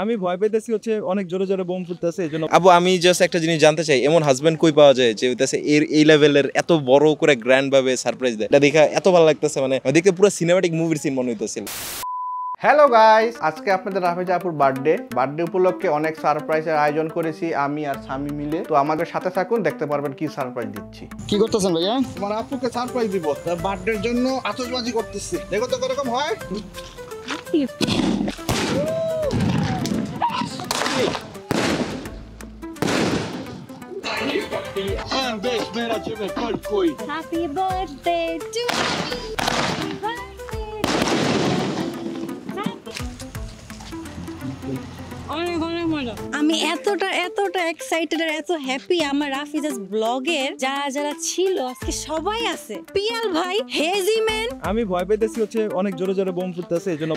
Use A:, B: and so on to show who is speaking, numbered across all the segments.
A: আমি ভয় পেতেছি হচ্ছে অনেক জোরে জোরে বোম ফুটতেছে এজন্য।
B: আবু আমি জাস্ট একটা জিনিস জানতে চাই, এমন হাজবেন্ড কই পাওয়া যায় যে হইতাছে এই লেভেলের এত বড় করে গ্র্যান্ড ভাবে সারপ্রাইজ দেয়? এটা দেখা এত ভালো লাগতেছে, মানে দেখতে পুরো সিনেমাটিক মুভির সিন মনে হইতাছিল।
C: হ্যালো গাইস, আজকে আপনাদের রাফেজা আপুর বার্থডে উপলক্ষে অনেক সারপ্রাইজের আয়োজন করেছি আমি আর স্বামী মিলে। তো আমাদের সাথে থাকুন, দেখতে পারবেন কি সারপ্রাইজ দিচ্ছি।
D: কি করতেছেন ভাইয়া?
E: তোমার আপুকে সারপ্রাইজ দিব, তার বার্থডের জন্য আতশবাজি করতেছি। দেখো তো কিরকম হয়।
F: Happy birthday to আমি এতটা এক্সাইটেড আর এত হ্যাপি। আমার রাফিজাস ব্লগের যারা ছিল আজকে সবাই আছে। পিয়াল ভাই, হেজি ম্যান।
A: আমি ভয় পেতেছি হচ্ছে অনেক জোরে জোরে বোম ফুটতেছে এজন্য।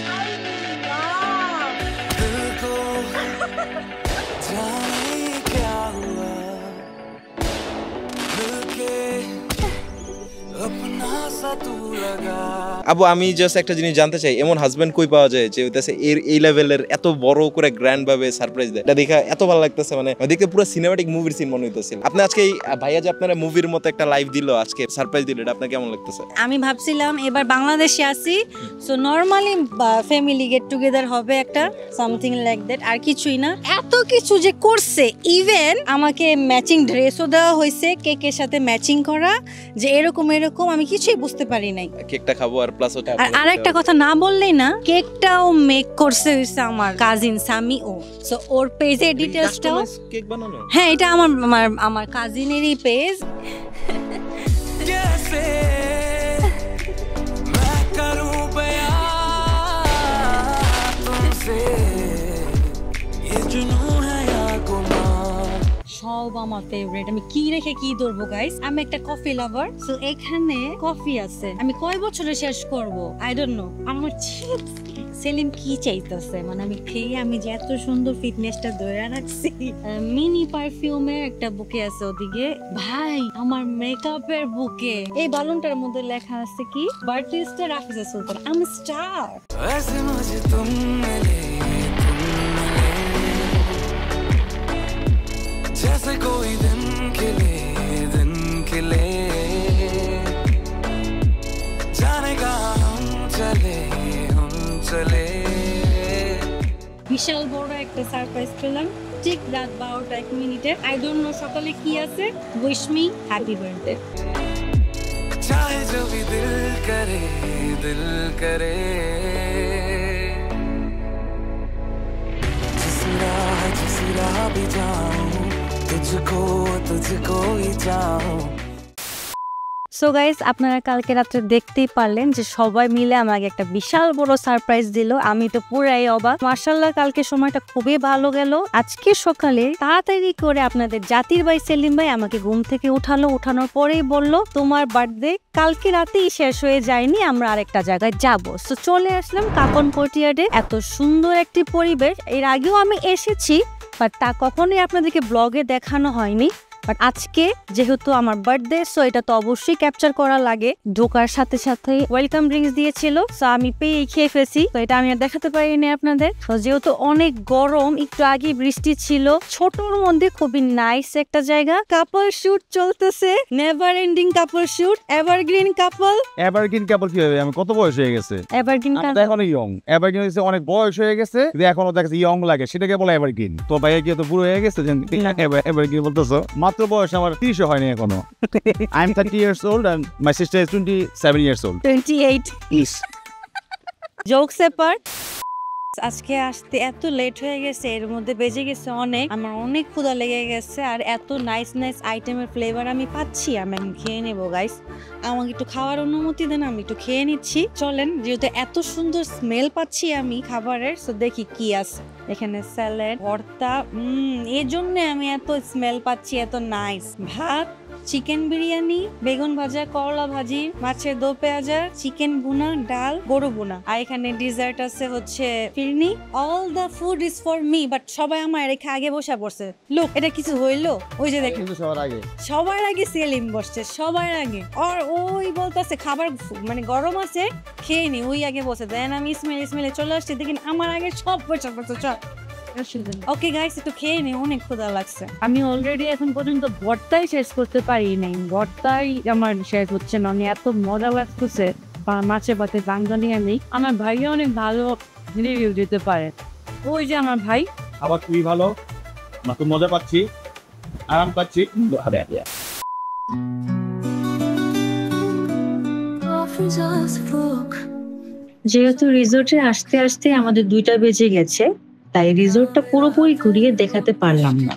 B: আবু আমি জাস্ট একটা জিনিস জানতে চাই, এমন হাজবেন্ড কই পাওয়া যায় যে হইতাছে এই লেভেলের এত বড় করে গ্র্যান্ড ভাবে সারপ্রাইজ দেয়? এটা দেখা এত ভালো লাগতেছে, মানে দেখতে পুরো সিনেমাটিক মুভির সিন মনে হইতাছিল। আপনি আজকে ভাইয়া যে আপনারা মুভির মতো একটা লাইভ দিল, আজকে সারপ্রাইজ দিল, এটা আপনার কেমন লাগতেছে?
F: আমি ভাবছিলাম এবার বাংলাদেশে আসি, so normally family get together হবে একটা, সামথিং লাইক দ্যাট, আর কিছুই না। এত কিছু যে করছে, ইভেন আমাকে ম্যাচিং ড্রেসও দেওয়া হয়েছে কেকের সাথে ম্যাচিং করা, যে এরকম আমি কিছুই বুঝতে পারি নাই।
B: কেকটা খাবো আর প্লাস হচ্ছে
F: আর একটা কথা না বললেই না, কেকটাও মেক করছে হইছে আমার কাজিন সামি। ও সো ওর পেজের ডিটেইলসটাও
B: কেক বানানো।
F: হ্যাঁ, এটা আমার কাজিনেরই পেজ। সব আমার ফেভারিট। আমি কি রেখে কি ধরবো গাইস? আমি একটা কফি লাভার, সো এখানে কফি আছে। আমি কয় বছরে শেষ করব আই ডোন্ট নো। আমার সেলিম কি চাইতেছে, মানে আমি খেয়ে আমি যে এত সুন্দর ফিটনেসটা ধরে রাখছি। মিনি পারফিউমের একটা বুকে আছে ওদিকে। ভাই, আমার মেকআপের বুকে এই বালুনটার মধ্যে লেখা আছে কি, birthday star Rafiza Sultan, I am star.
G: जैसे कोई दिन खिले जाने का हम चले
F: বিশাল বড় একটা সারপ্রাইজ পেলাম ঠিক রাত 12টা 1 মিনিটে। আই ডোন্ট নো সকালে কি আছে। Wish me happy birthday.
G: चाहे जो भी दिल करे जिस राह भी जाऊं तुझको ही चाहूं।
F: সো গাইস, আপনারা কালকে রাত্রে দেখতেই পারলেন যে সবাই মিলে আমাকে একটা বিশাল বড় সারপ্রাইজ দিল। আমি তো পুরাই অবাক। মাশাআল্লাহ, কালকে সময়টা খুবই ভালো গেল। আজকে সকালে তাড়াতাড়ি করে আপনাদের জাতির ভাই সেলিম ভাই আমাকে ঘুম থেকে উঠানোর পরেই বলল, তোমার বার্থডে কালকে রাতেই শেষ হয়ে যায়নি, আমরা আরেকটা জায়গায় যাব। সো চলে আসলাম কাপন কোর্টইয়ার্ডে। এত সুন্দর একটি পরিবেশ, এর আগেও আমি এসেছি, বাট তা কখনোই আপনাদেরকে ব্লগে দেখানো হয়নি। বাট আজকে যেহেতু আমার বার্থডে, সো এটা তো অবশ্যই ক্যাপচার করা লাগে। ঢোকার সাথে সাথে ওয়েলকাম ড্রিঙ্কস দিয়েছিল, সো আমি পেয়ে খেয়ে ফেলছি। তো এটা আমি আর দেখাতে পারিনি আপনাদের। তো যেহেতু অনেক গরম, একটু আগে বৃষ্টি ছিল, ছোটর মধ্যে খুবই নাইস একটা জায়গা। কাপল শুট চলতেছে, নেভার এন্ডিং কাপল শুট, এভারগ্রিন কাপল।
D: এভারগ্রিন কাপল কি হবে? আমি কত বয়স হয়ে গেছে?
F: এভারগ্রিন কাপল
D: এখনো ইয়ং। এভারগ্রিন হচ্ছে অনেক বয়স হয়ে গেছে, এখনো দেখছে ইয়ং লাগে, সেটাকে বলে এভারগ্রিন। তো ভাইয়া কি তো বুড়ো হয়ে গেছে এভারগ্রিন বলতেছো? মাত্র বয়স আমার 30 হয়নি এখনো। I am 30 years old and my sister is 27 years old.
F: 28 jokes apart. আজকে আসতে এত লেট হয়ে গেছে, এর মধ্যে বেজে গেছে অনেক। আমার অনেক ক্ষুধা লেগে গেছে, আর এত নাইস আইটেমের ফ্লেভার আমি পাচ্ছি। আমি খেয়ে নেবো গাইস, আমাকে একটু খাওয়ার অনুমতি দেন, আমি একটু খেয়ে নিচ্ছি। চলেন, যেহেতু এত সুন্দর স্মেল পাচ্ছি আমি খাবারের, তো দেখি কি আছে এখানে। স্যালাড, ভর্তা, এই জন্য আমি এত স্মেল পাচ্ছি, এত নাইস। ভাত, চিকেন বিরিয়ানি, বেগুন ভাজা, করলা ভাজি, মাছের দো পেঁয়াজা, চিকেন ভুনা, ডাল, গরু ভুনা। আর এখানে ডিজার্ট আছে হচ্ছে phirni. All the food is for me, but সবাই আমার রেখে আগে বসে পড়ছে। লোক এটা কিছু হইলো? ওই যে দেখেন সবার আগে সেলিম বসছে, সবার আগে। আর ওই বলতেছে খাবার মানে গরম আছে, খেয়ে নি। ওই আগে বসে দেন, আমি ইসমাইলে চলে আসছি, দেখেন আমার আগে সব বসে পড়ছে। চল ওকে গাইস, একটু খেয়ে নি, অনেক ক্ষুধা লাগছে।
H: আমি অলরেডি এখন পর্যন্ত ভর্তাই শেষ করতে পারি নাই, ভর্তাই আমার শেষ হচ্ছে না। এত মজা লাগতেছে মাছে ভাতে বাঙালি। আমি আমার ভাইও অনেক ভালো রিভিউ দিতে পারে। ওই যে আমার ভাই
D: আবার খুবই ভালো, আমরা তো মজা পাচ্ছি, আরাম পাচ্ছি।
H: যেহেতু রিসোর্টে আসতে আসতে আমাদের 2টা বেজে গেছে, তাই রিসোর্টটা পুরোপুরি ঘুরিয়ে দেখাতে পারলাম না।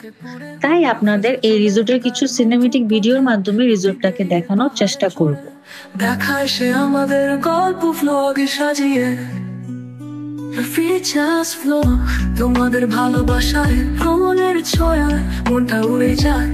H: তাই আপনাদের এই রিসোর্টের কিছু সিনেমেটিক ভিডিওর মাধ্যমে রিসোর্টটাকে দেখানোর চেষ্টা করব।
G: দেখায় সে আমাদের গল্প ভ্লগে সাজিয়ে ফিচার্স ভ্লগ, তোমাদের ভালোবাসায় ভ্রমণের ছোঁয়ায় মনটা উড়ে যায়।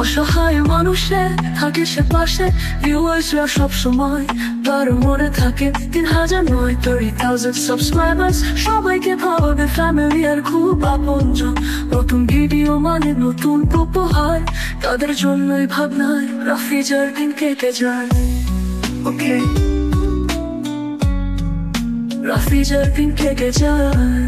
G: অসহায় মানুষের থাকে সে পাশে, ভিউয়ার্সরা সব সময় তার মনে থাকে। 3000 নয় 30,000 সাবস্ক্রাইবার্স, সবাইকে ভাবে ফ্যামিলি আর খুব আপনজন। নতুন ভিডিও মানে নতুন উপহার, তাদের জন্যই ভাবনায় রাফিজার দিন কেটে যায়। ওকে রাফিজার দিন কেটে যায়।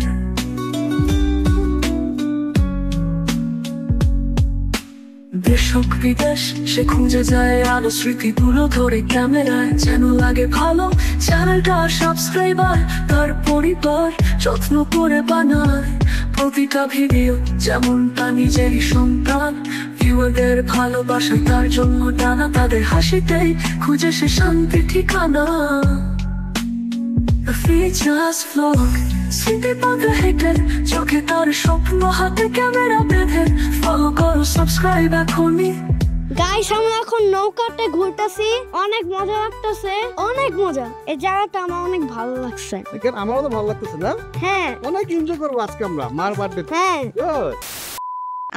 G: দেশ হোক বিদেশ সে খুঁজে যায় আলো স্মৃতিগুলো ধরে ক্যামেরায়, যেন লাগে ভালো। চ্যানেলটা সাবস্ক্রাইবার তার পরিবার যত্ন করে বানায় প্রতিটা ভিডিও, যেমন তা নিজেরই সন্তান। ভিউয়ারদের ভালোবাসায় তার জন্য টানা, তাদের হাসিতেই খুঁজে সে শান্তি ঠিকানা। ফিচার্স ভ্লগ, স্মৃতি পাতা হেঁটে চোখে তার স্বপ্ন, হাতে ক্যামেরা বেঁধে। ফলো করো, সাবস্ক্রাইব এখনই।
I: গাইস আমরা এখন নৌকাতে ঘুরতেছি, অনেক মজা লাগতেছে, অনেক মজা। এই জায়গাটা আমার অনেক ভালো লাগছে।
E: দেখেন আমারও তো ভালো লাগতেছে না?
I: হ্যাঁ
E: অনেক এনজয় করবো আজকে আমরা মার বার্থডে।
I: হ্যাঁ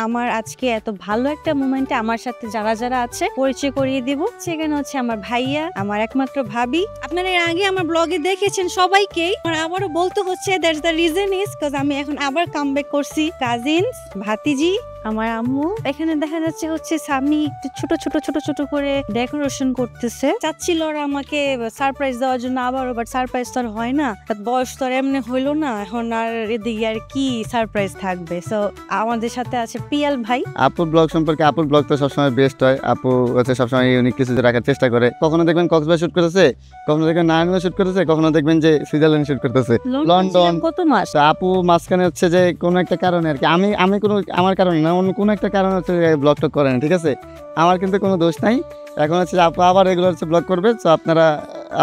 F: আমার আজকে এত ভালো একটা মোমেন্টে আমার সাথে যারা যারা আছে পরিচয় করিয়ে দিব। সেখানে হচ্ছে আমার ভাইয়া, আমার একমাত্র ভাবি। আপনারা এর আগে আমার ব্লগে দেখেছেন সবাইকেই, আমার আবারও বলতে হচ্ছে that's the reason is because আমি এখন আবার কামব্যাক করছি। কাজিনস, ভাতিজি, আমার আম্মু। এখানে দেখা যাচ্ছে হচ্ছে স্বামী একটু ছোট ছোট ছোট ছোট করে ডেকোরেশন করতেছে। চাচ্ছিল ওরা আমাকে সারপ্রাইজ দেওয়ার জন্য আবারও, বাট সারপ্রাইজ তো আর হয় না, তার বয়স তো আর এমনি হইলো না। এখন আর এদিকে আর কি সারপ্রাইজ থাকবে। সো আমাদের সাথে আছে পিয়াল ভাই।
D: আপুর ব্লগ সম্পর্কে, আপুর ব্লগ তো সবসময় বেস্ট হয়। আপু হচ্ছে সবসময় ইউনিক কিছু রাখার চেষ্টা করে। কখনো দেখবেন কক্সবাজার শুট করতেছে, কখনো দেখবেন নারায়ণগঞ্জ শুট করতেছে, কখনো দেখবেন যে সুইজারল্যান্ড শুট করতেছে, লন্ডন।
F: কত মাস
D: তো আপু মাঝখানে হচ্ছে যে কোনো একটা কারণে আর কি, আমি কোনো আমার কারণে না, অন্য কোনো একটা কারণে হচ্ছে ব্লগটা করে না, ঠিক আছে? আমার কিন্তু কোনো দোষ নাই। এখন হচ্ছে আপু আবার রেগুলার হচ্ছে ব্লগ করবে, তো আপনারা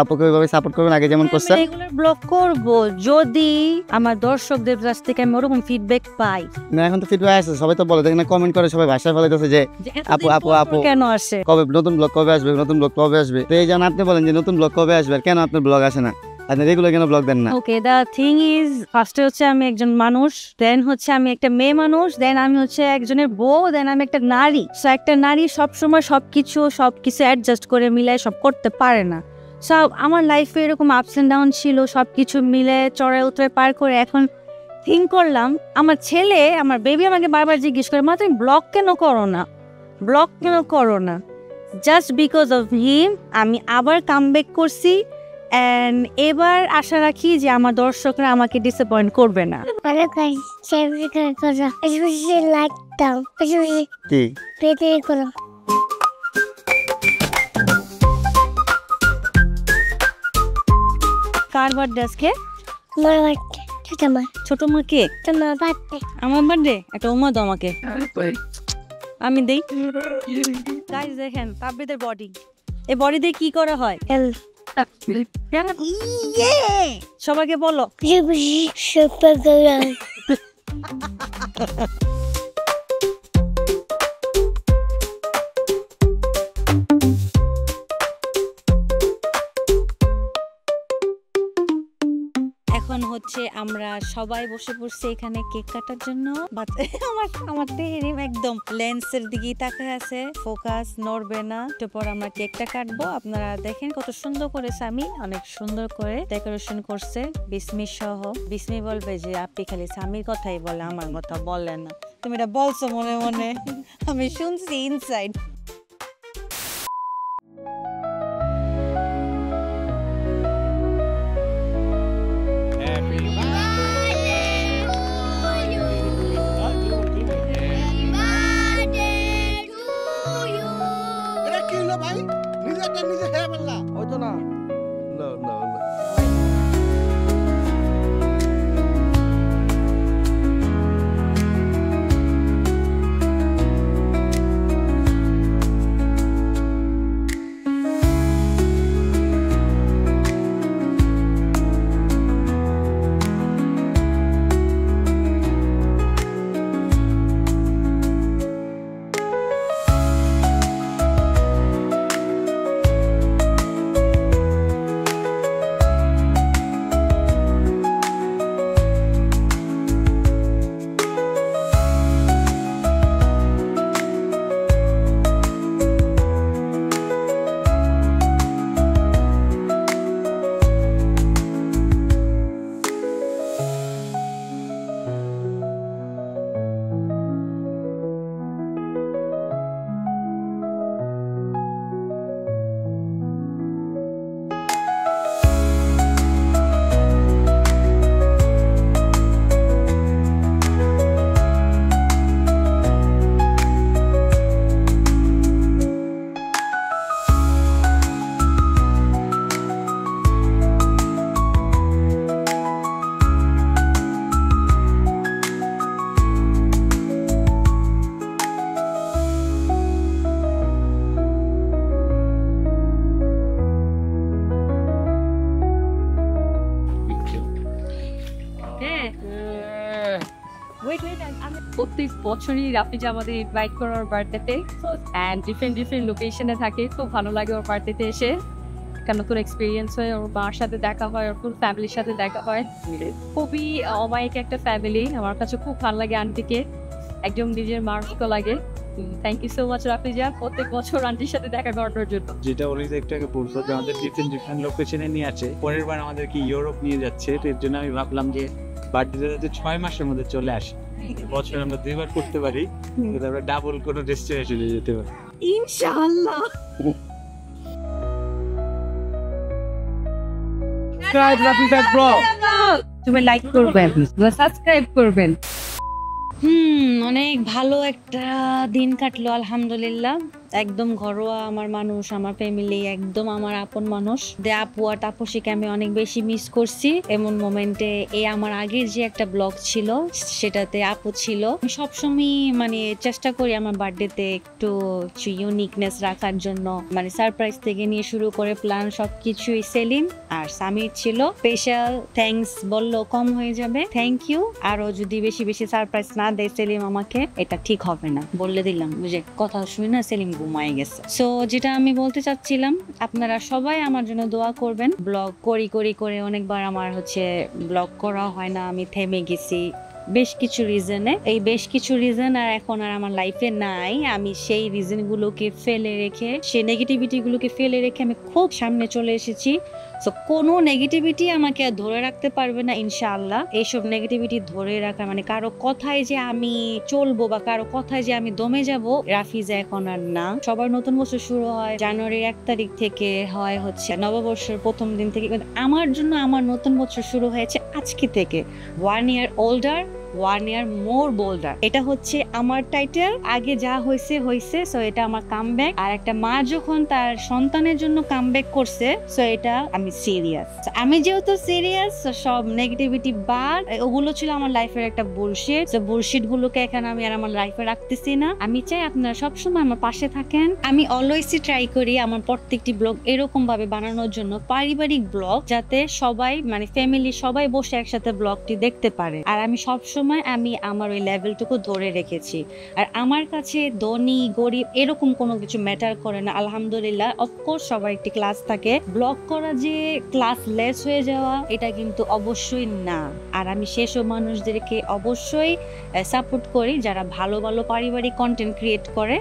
D: আপুকে ওইভাবে সাপোর্ট করবেন আগে যেমন করছেন।
F: রেগুলার ব্লগ করব যদি আমার দর্শকদের কাছ থেকে আমি ওরকম ফিডব্যাক পাই।
D: না এখন তো ফিডব্যাক আসে, সবাই তো বলে, দেখেন না কমেন্ট করে সবাই ভাষায় ফেলাইতেছে যে আপু আপু আপু
F: কেন আসে,
D: কবে নতুন ব্লগ কবে আসবে, নতুন ব্লগ কবে আসবে। তো এই যেন আপনি বলেন যে নতুন ব্লগ কবে আসবে, কেন আপনার ব্লগ আসে না, আপনি রেগুলার কেন ব্লগ দেন না?
F: ওকে, দ্য থিং ইজ ফার্স্টে হচ্ছে আমি একজন মানুষ, দেন হচ্ছে আমি একটা মেয়ে মানুষ, দেন আমি হচ্ছে একজনের বউ, দেন আমি একটা নারী। সো একটা নারী সবসময় সবকিছু অ্যাডজাস্ট করে মিলায় সব করতে পারে না। সব আমার লাইফে এরকম আপস অ্যান্ড ডাউন ছিল, সবকিছু মিলে চড়াই উতরে পার করে এখন থিঙ্ক করলাম, আমার ছেলে, আমার বেবি আমাকে বারবার জিজ্ঞেস করে, মা তুমি ব্লগ কেন করো না, ব্লগ কেন করো না? জাস্ট বিকজ অফ হিম আমি আবার কামব্যাক করছি। এন্ড এবার আশা রাখি যে আমার দর্শকরা আমাকে ডিসঅ্যাপয়েন্ট করবে না।
I: আরে গাইস সাবস্ক্রাইব করো, বেশি লাইক দাও, বেশি
D: কি
I: প্লে করো।
F: কার বার্থডে আজকে?
I: আমার বার্থডে,
F: ছোট মা কে?
I: তোমার বার্থডে।
F: আমার বার্থডে? একটা উমা দাও আমাকে, আমি দেই। গাইস দেখেন তাবরিদের বডি, এই বডি দিয়ে কি করা হয়? সবাইকে বলো। এখন হচ্ছে আমরা সবাই বসে পড়ছি এখানে কেক কাটার জন্য। আমার তেহরিম একদম লেন্সের দিকেই তাকায় আছে, ফোকাস নড়বে না। একটু পর আমরা কেকটা কাটবো। আপনারা দেখেন কত সুন্দর করে স্বামী অনেক সুন্দর করে ডেকোরেশন করছে বিসমি সহ। বিসমি বলবে যে আপনি খালি স্বামীর কথাই বলে, আমার কথা বলে না। তুমি এটা বলছো মনে মনে, আমি শুনছি ইনসাইড।
E: এটা কি হলো ভাই? নিজেরটা নিজে খেয়ে ফেললা।
C: ওই তো না।
J: প্রত্যেক বছরই রাফিজা আমাদের ইনভাইট করে ওর বার্থডেতে, অ্যান্ড ডিফারেন্ট লোকেশনে থাকে। খুব ভালো লাগে ওর বার্থডেতে এসে, একটা নতুন এক্সপিরিয়েন্স হয়, ওর মার সাথে দেখা হয়, ওর ফুল ফ্যামিলির সাথে দেখা হয়। খুবই অমায়িক একটা ফ্যামিলি, আমার কাছে খুব ভালো লাগে আন্টিকে, একদম নিজের মার মতো লাগে। Thank you so much Rafiza, প্রত্যেক বছর আন্টির সাথে দেখা করানোর জন্য।
D: যেটা অলরেডি একটু আগে বলছো যে আমাদের ডিফারেন্ট লোকেশনে নিয়ে আছে, পরের বার আমাদেরকে ইউরোপ নিয়ে যাচ্ছে, তো এর জন্য আমি ভাবলাম যে বার্থডেটা যাতে 6 মাসের মধ্যে চলে আসে, বছর আমরা 2বার করতে পারি, যাতে আমরা ডাবল কোনো ডেস্টিনেশনে যেতে পারি
J: ইনশাআল্লাহ। তুমি লাইক করবেন, সাবস্ক্রাইব করবেন।
F: অনেক ভালো একটা দিন কাটলো আলহামদুলিল্লাহ। একদম ঘরোয়া আমার মানুষ, আমার ফ্যামিলি, একদম আমার আপন মানুষ। আপু আর তাপসীকে আমি অনেক বেশি মিস করছি। এমন মোমেন্টে আমার আগের যে একটা ব্লগ ছিল সেটাতে আপু ছিল। আমি সবসময় চেষ্টা করি আমার বার্থডেতে একটু ইউনিকনেস রাখার জন্য, সারপ্রাইজ থেকে নিয়ে শুরু করে প্ল্যান সবকিছুই সেলিম আর সামির ছিল। স্পেশাল থ্যাঙ্কস বললেও কম হয়ে যাবে, থ্যাংক ইউ। আরো যদি বেশি বেশি সারপ্রাইজ না দেয় সেলিম আমাকে, এটা ঠিক হবে না, বলে দিলাম। বুঝে কথা শুনি না, সেলিম ঘুমায় গেছে। সো যেটা আমি বলতে চাচ্ছিলাম, আপনারা সবাই আমার জন্য দোয়া করবেন। ব্লগ করে অনেকবার আমার ব্লগ করা হয় না, আমি থেমে গেছি বেশ কিছু রিজনে। এই বেশ কিছু রিজন আর এখন আর আমার লাইফে নাই। আমি সেই রিজন গুলোকে ফেলে রেখে, সেই নেগেটিভিটি গুলোকে ফেলে রেখে আমি খুব সামনে চলে এসেছি। সো কোনো নেগেটিভিটি আমাকে ধরে রাখতে পারবে না ইনশাআল্লাহ। এইসব নেগেটিভিটি ধরে রাখা কারো কথায় যে আমি চলবো বা কারো কথায় যে আমি দমে যাব, রাফিজা এখন আর না। সবার নতুন বছর শুরু হয় জানুয়ারির 1 তারিখ থেকে, হয় নববর্ষের প্রথম দিন থেকে। আমার জন্য আমার নতুন বছর শুরু হয়েছে আজকে থেকে। 1 year older, 1 year more bolder। এটা আমার টাইটেল। আগে যা হয়েছে, সো এটা আমার কামব্যাক। আর একটা মা যখন তার সন্তানের জন্য কামব্যাক করছে, সো এটা আমি সিরিয়াস। আমি যেহেতু সিরিয়াস, সব নেগেটিভিটি বাদ, ওগুলো ছিল আমার লাইফের একটা বুলশিট। সো বুলশিট গুলোকে এখানে আমি আর আমার লাইফে রাখতেছি না। আমি চাই আপনারা সবসময় আমার পাশে থাকেন। আমি অলওয়েজই ট্রাই করি আমার প্রত্যেকটি ব্লগ এরকম ভাবে বানানোর জন্য, পারিবারিক ব্লগ, যাতে সবাই ফ্যামিলি সবাই বসে একসাথে ব্লগটি দেখতে পারে। আর আমি সবসময় সময় আমি আমার ওই লেভেলটুকু ধরে রেখেছি। আর আমার কাছে ধনী গরিব এরকম কোনো কিছু ম্যাটার করে না, আলহামদুলিল্লাহ। অফকোর্স সবার একটি ক্লাস থাকে, ব্লগ করা যে ক্লাস লেস হয়ে যাওয়া এটা কিন্তু অবশ্যই না। আর আমি সেসব মানুষদেরকে অবশ্যই সাপোর্ট করি যারা ভালো ভালো পারিবারিক কন্টেন্ট ক্রিয়েট করে।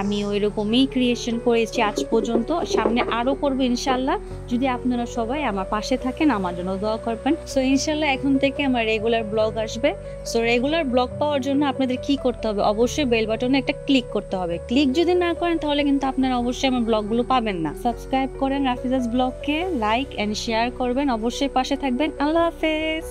F: আমি ওই রকমই ক্রিয়েশন করেছি আজ পর্যন্ত, সামনে আরো করবো ইনশাল্লাহ। যদি আপনারা সবাই আমার পাশে থাকেন, আমার জন্য দোয়া করবেন। সো ইনশাল্লাহ এখন থেকে আমার রেগুলার ব্লগ আসবে। সো রেগুলার ব্লগ পাওয়ার জন্য আপনাদের কি করতে হবে, অবশ্যই বেল বাটনে একটা ক্লিক করতে হবে। ক্লিক যদি না করেন তাহলে কিন্তু আপনারা অবশ্যই আমার ব্লগগুলো পাবেন না। সাবস্ক্রাইব করেন রাফিজাস ব্লগকে, লাইক এন্ড শেয়ার করবেন, অবশ্যই পাশে থাকবেন। আল্লাহ হাফেজ।